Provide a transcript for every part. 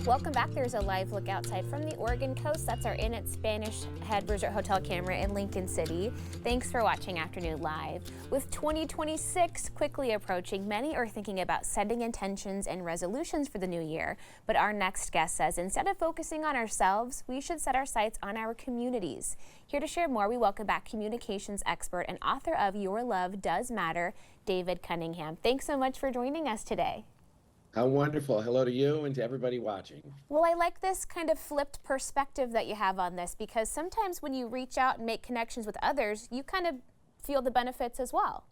Welcome back. There's a live look outside from the Oregon coast. That's our Inn at Spanish Head Resort Hotel camera in Lincoln City. Thanks for watching Afternoon Live. With 2026 quickly approaching, many are thinking about setting intentions and resolutions for the new year. But our next guest says instead of focusing on ourselves, we should set our sights on our communities. Here to share more, we welcome back communications expert and author of Your Love Does Matter, David Cunningham. Thanks so much for joining us today. How wonderful. Hello to you and to everybody watching. Well, I like this kind of flipped perspective that you have on this, because sometimes when you reach out and make connections with others, you kind of feel the benefits as well.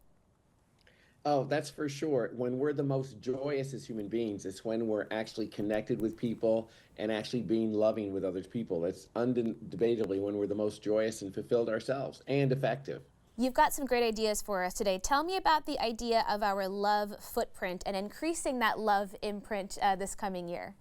Oh, that's for sure. When we're the most joyous as human beings, it's when we're actually connected with people and actually being loving with other people. It's undebatably when we're the most joyous and fulfilled ourselves and effective. You've got some great ideas for us today. Tell me about the idea of our love footprint and increasing that love imprint this coming year.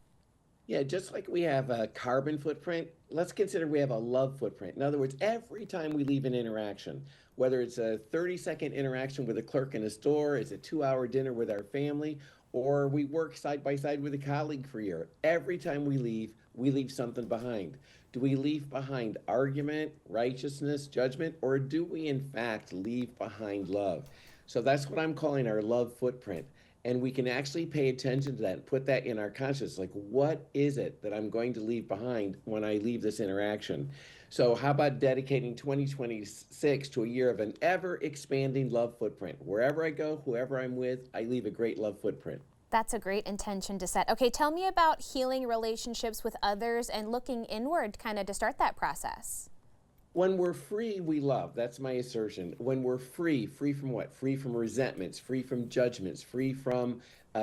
Yeah, just like we have a carbon footprint, let's consider we have a love footprint. In other words, every time we leave an interaction, whether it's a 30-second interaction with a clerk in a store, it's a 2-hour dinner with our family, or we work side by side with a colleague for a year, every time we leave something behind. Do we leave behind argument, righteousness, judgment, or do we in fact leave behind love? So that's what I'm calling our love footprint. And we can actually pay attention to that and put that in our consciousness. Like, what is it that I'm going to leave behind when I leave this interaction? So how about dedicating 2026 to a year of an ever-expanding love footprint? Wherever I go, whoever I'm with, I leave a great love footprint. That's a great intention to set. Okay, tell me about healing relationships with others and looking inward kind of to start that process. When we're free, we love. That's my assertion. When we're free from what? Free from resentments, free from judgments, free from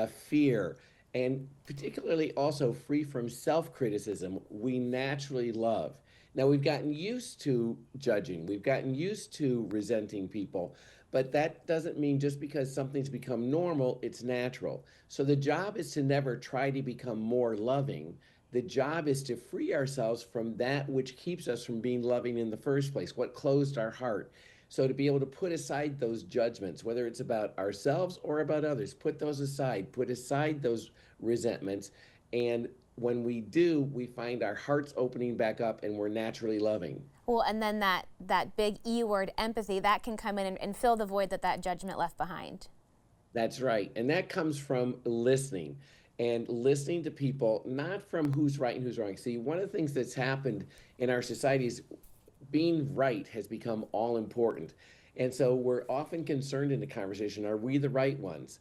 fear, and particularly also free from self-criticism, we naturally love. Now, we've gotten used to judging. We've gotten used to resenting people, but that doesn't mean just because something's become normal, it's natural. So the job is to never try to become more loving. The job is to free ourselves from that which keeps us from being loving in the first place, what closed our heart. So to be able to put aside those judgments, whether it's about ourselves or about others, put those aside, put aside those resentments. And when we do, we find our hearts opening back up and we're naturally loving. Well, and then that big E word, empathy, that can come in and fill the void that judgment left behind. That's right. And that comes from listening. And listening to people, not from who's right and who's wrong. See, one of the things that's happened in our society is being right has become all important. And so we're often concerned in the conversation, are we the right ones?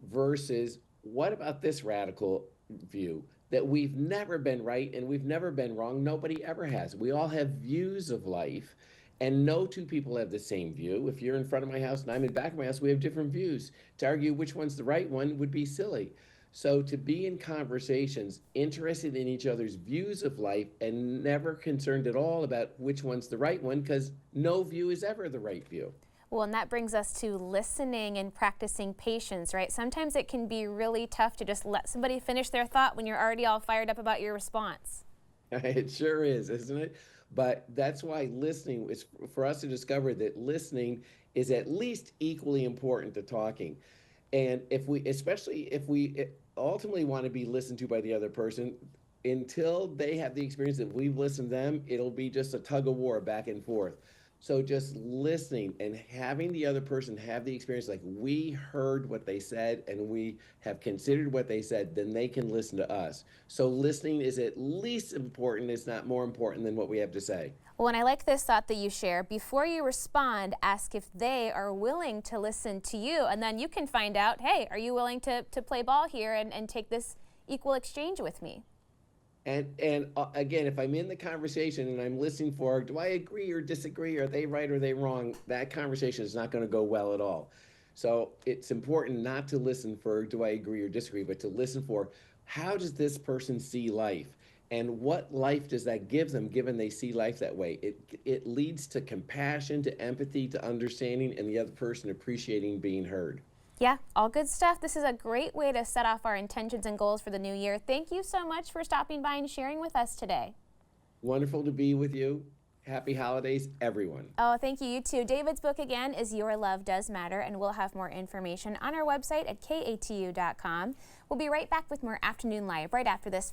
Versus, what about this radical view? That we've never been right and we've never been wrong. Nobody ever has. We all have views of life, and no two people have the same view. If you're in front of my house and I'm in back of my house, we have different views. To argue which one's the right one would be silly. So to be in conversations, interested in each other's views of life and never concerned at all about which one's the right one, because no view is ever the right view. Well, and that brings us to listening and practicing patience, right? Sometimes it can be really tough to just let somebody finish their thought when you're already all fired up about your response. It sure is, isn't it? But that's why listening is for us to discover that listening is at least equally important to talking. And especially if we ultimately want to be listened to by the other person, until they have the experience that we've listened to them, it'll be just a tug of war back and forth. So just listening and having the other person have the experience like we heard what they said and we have considered what they said, then they can listen to us. So listening is at least important, it's not more important than what we have to say. Well, and I like this thought that you share. Before you respond, ask if they are willing to listen to you, and then you can find out, hey, are you willing to play ball here and take this equal exchange with me? And again, if I'm in the conversation and I'm listening for, do I agree or disagree? Are they right or are they wrong? That conversation is not going to go well at all. So it's important not to listen for, do I agree or disagree, but to listen for, how does this person see life? And what life does that give them, given they see life that way? It leads to compassion, to empathy, to understanding, and the other person appreciating being heard. Yeah, all good stuff. This is a great way to set off our intentions and goals for the new year. Thank you so much for stopping by and sharing with us today. Wonderful to be with you. Happy holidays, everyone. Oh, thank you. You too. David's book again is Your Love Does Matter, and we'll have more information on our website at katu.com. We'll be right back with more Afternoon Live right after this.